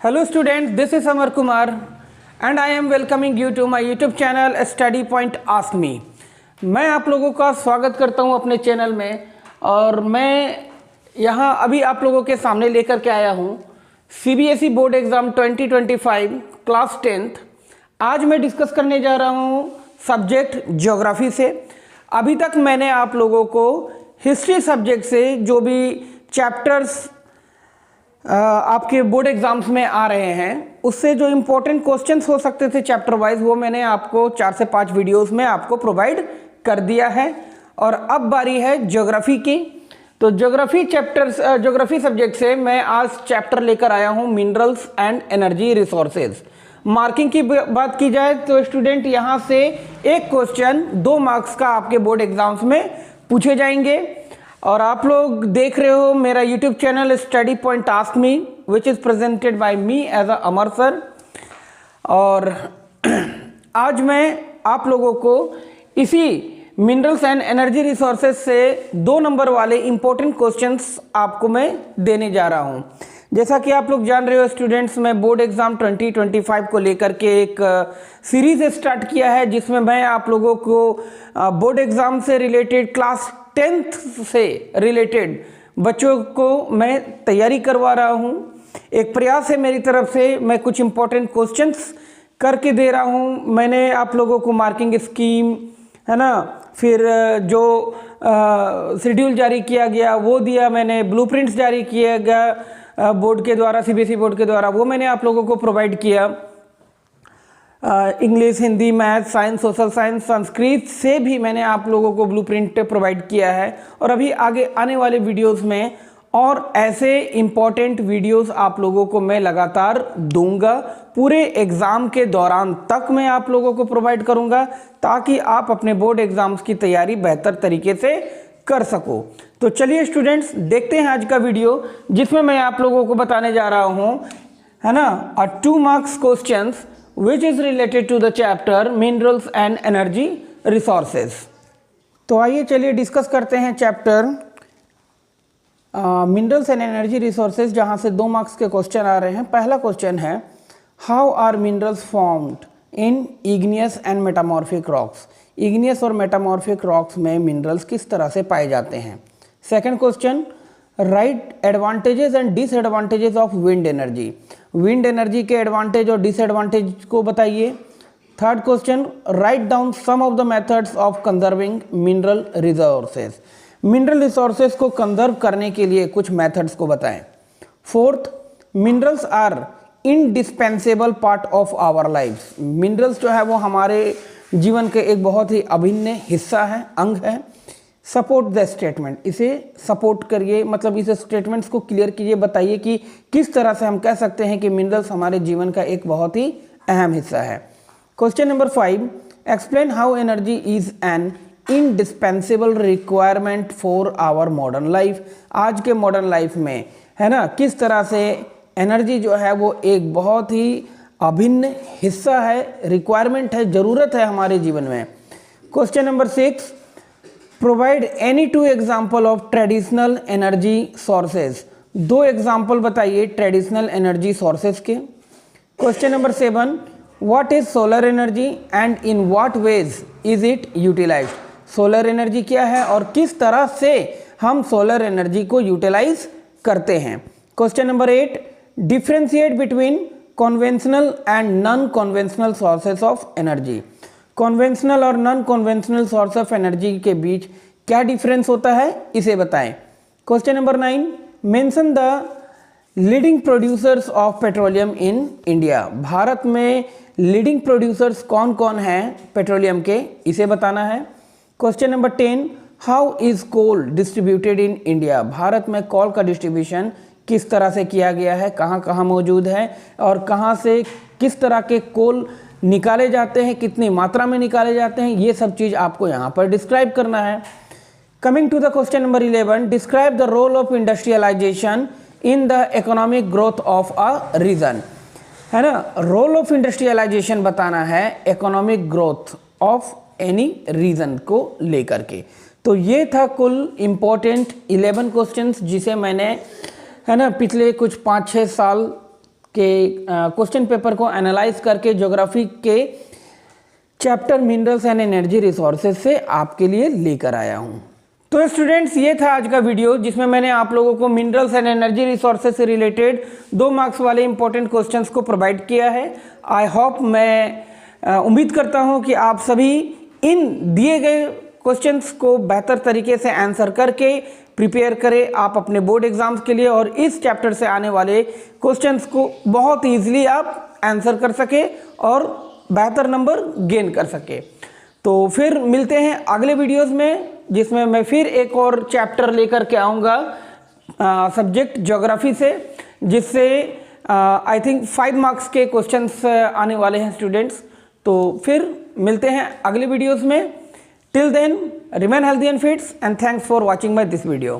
Hello students, this is Amar Kumar and I am welcoming you to my YouTube channel Study Point Ask Me। मैं आप लोगों का स्वागत करता हूं अपने चैनल में और मैं यहां अभी आप लोगों के सामने लेकर के आया हूं CBSE board exam 2025 class 10th। आज मैं डिस्कस करने जा रहा हूं सब्जेक्ट ज्योग्राफी से। अभी तक मैंने आप लोगों को हिस्ट्री सब्जेक्ट से जो भी चैप्टर्स आपके बोर्ड एग्जाम्स में आ रहे हैं उससे जो इम्पोर्टेंट क्वेश्चंस हो सकते थे चैप्टर वाइज वो मैंने आपको 4 से 5 वीडियोस में आपको प्रोवाइड कर दिया है। और अब बारी है ज्योग्राफी की। तो ज्योग्राफी सब्जेक्ट से मैं आज चैप्टर लेकर आया हूं minerals and energy resources. Marking की बात की जाए तो स्टूडेंट यहां से एक क्वेश्चन 2 मार्क्स का आपके बोर्ड एग्जाम्स में पूछे जाएंगे। और आप लोग देख रहे हो मेरा YouTube channel study point ask me which is presented by me as a Amar sir. और आज मैं आप लोगों को इसी मिनरल्स एंड एनर्जी रिसोर्सेज से 2 नंबर वाले इंपॉर्टेंट क्वेश्चंस आपको मैं देने जा रहा हूं। जैसा कि आप लोग जान रहे हो स्टूडेंट्स, मैं बोर्ड एग्ज़ाम 2025 को लेकर के एक सीरीज़ स्टार्ट किया है जिसमें मैं आप लोगों को बोर्ड एग्ज़ाम से रिलेटेड क्लास 10th से रिलेटेड बच्चों को मैं तैयारी करवा रहा हूं। एक प्रयास है मेरी तरफ से, मैं कुछ इंपॉर्टेंट क्वेश्चंस करके दे रहा हूं। मैंने आप लोगों को मार्किंग स्कीम है ना, फिर जो शेड्यूल जारी किया गया वो दिया मैंने, ब्लूप्रिंट्स जारी किया गया बोर्ड के द्वारा, CBSE बोर्ड के द्वारा, वो मैंने आप लोगों को प्रोवाइड किया। English, Hindi, math, science, social science, Sanskrit से भी मैंने आप लोगों को ब्लूप्रिंट प्रोवाइड किया है। और अभी आगे आने वाले वीडियोस में और ऐसे इम्पॉर्टेंट वीडियोस आप लोगों को मैं लगातार दूंगा। पूरे एग्ज़ाम के दौरान तक मैं आप लोगों को प्रोवाइड करूंगा ताकि आप अपने बोर्ड एग्ज़ाम्स की तैयारी बेहतर तरीके से कर सको। तो चलिए स्टूडेंट्स देखते हैं आज का वीडियो जिसमें मैं आप लोगों को बताने जा रहा हूँ, है ना, 2 marks questions which is related to the chapter minerals and energy resources। तो आइए चलिए डिस्कस करते हैं chapter minerals and energy resources, जहां से 2 मार्क्स के क्वेश्चन आ रहे हैं। पहला क्वेश्चन है how are minerals formed in igneous and metamorphic rocks. Igneous और मेटामॉर्फिक रॉक्स में मिनरल्स किस तरह से पाए जाते हैं। Second question write advantages and disadvantages of wind energy. Wind energy के एडवांटेज और डिसएडवांटेज को बताइए। Third question write down some of the methods of conserving mineral resources. Mineral resources को कंजर्व करने के लिए कुछ मेथड्स को बताएं। Fourth minerals are indispensable part of our lifes. Minerals जो है वो हमारे जीवन के एक बहुत ही अभिन्न हिस्सा है, अंग है। सपोर्ट द स्टेटमेंट, इसे सपोर्ट करिए, मतलब इस स्टेटमेंट्स को क्लियर कीजिए, बताइए कि किस तरह से हम कह सकते हैं कि मिनरल्स हमारे जीवन का एक बहुत ही अहम हिस्सा है। Question number 5 explain how energy is an indispensable requirement for our modern life. आज के मॉडर्न लाइफ में, है ना, किस तरह से एनर्जी जो है वो एक बहुत ही अभिन्न हिस्सा है, रिक्वायरमेंट है, ज़रूरत है हमारे जीवन में। Question number 6 provide any 2 example of traditional energy sources. 2 example बताइए ट्रेडिशनल एनर्जी सोर्सेज के। Question number 7 what is solar energy and in what ways is it utilised. Solar energy क्या है और किस तरह से हम सोलर एनर्जी को यूटिलाइज करते हैं। Question number 8 differentiate between conventional and non conventional sources of energy. Conventional और non conventional source of energy के बीच क्या डिफरेंस होता है, इसे बताएं। Question number 9 mention the leading producers of petroleum in India. Bharat में लीडिंग प्रोड्यूसर्स कौन कौन हैं पेट्रोलियम के, इसे बताना है। Question number 10 how is coal distributed in India. Bharat में कोल का डिस्ट्रीब्यूशन किस तरह से किया गया है, कहाँ कहाँ मौजूद है और कहाँ से किस तरह के कोल निकाले जाते हैं, कितनी मात्रा में निकाले जाते हैं, ये सब चीज़ आपको यहाँ पर डिस्क्राइब करना है। Coming to the question number 11 describe the role of industrialisation in the economic growth of a region. है ना, रोल ऑफ इंडस्ट्रियलाइजेशन बताना है economic growth of any region को लेकर के। तो ये था कुल इम्पोर्टेंट 11 क्वेश्चंस जिसे मैंने, है ना, पिछले कुछ 5-6 साल के क्वेश्चन पेपर को एनालाइज करके ज्योग्राफी के chapter minerals and energy resources से आपके लिए लेकर आया हूँ। तो स्टूडेंट्स, ये था आज का वीडियो जिसमें मैंने आप लोगों को मिनरल्स एंड एनर्जी रिसोर्सेज से रिलेटेड 2 मार्क्स वाले इंपॉर्टेंट क्वेश्चंस को प्रोवाइड किया है। आई होप, मैं उम्मीद करता हूँ कि आप सभी इन दिए गए क्वेश्चंस को बेहतर तरीके से आंसर करके प्रिपेयर करें आप अपने बोर्ड एग्जाम्स के लिए, और इस चैप्टर से आने वाले क्वेश्चंस को बहुत ईजिली आप आंसर कर सके और बेहतर नंबर गेन कर सके। तो फिर मिलते हैं अगले वीडियोस में, जिसमें मैं फिर एक और चैप्टर लेकर के आऊँगा सब्जेक्ट ज्योग्राफी से, जिससे आई थिंक 5 मार्क्स के क्वेश्चंस आने वाले हैं स्टूडेंट्स। तो फिर मिलते हैं अगले वीडियोस में। Till then, remain healthy and fit, and thanks for watching my this video.